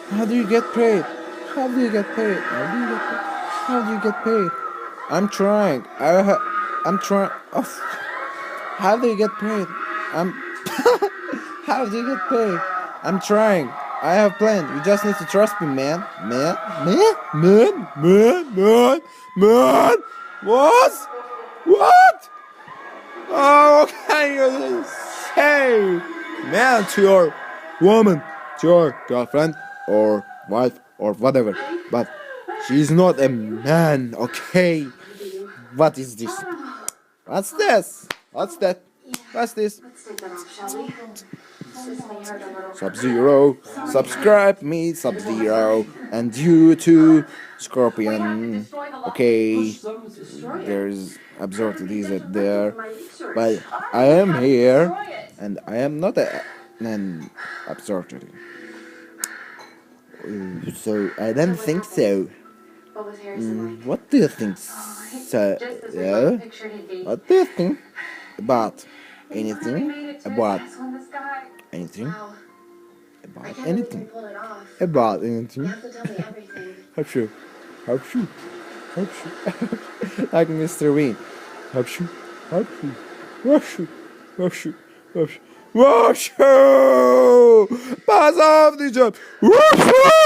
How do you get paid? How do you get paid? How do you get paid? How do you get paid? I'm trying. I'm trying. Oh, how do you get paid? I'm. How do you get paid? I'm trying. I have planned. You just need to trust me, man. Man. What? What? Oh, what can you say, man, to your woman, to your girlfriend or wife or whatever? But she's not a man, okay? What is this? What's this? What's that? What's this? Sub-Zero. Subscribe me, Sub-Zero. And you too, Scorpion. Okay. There's absurdities out there. But I am here. And I am not an absurdity. So I don't think so. What do you think? So, yeah? What do you think about anything? About anything? About anything? About anything? Hapshoo. Hapshoo. Hapshoo. Like Mr. Wayne. Hapshoo. Hapshoo. Hapshoo. Hapshoo. Hapshoo. Hapshoo. Pass off the job. Hapshoo.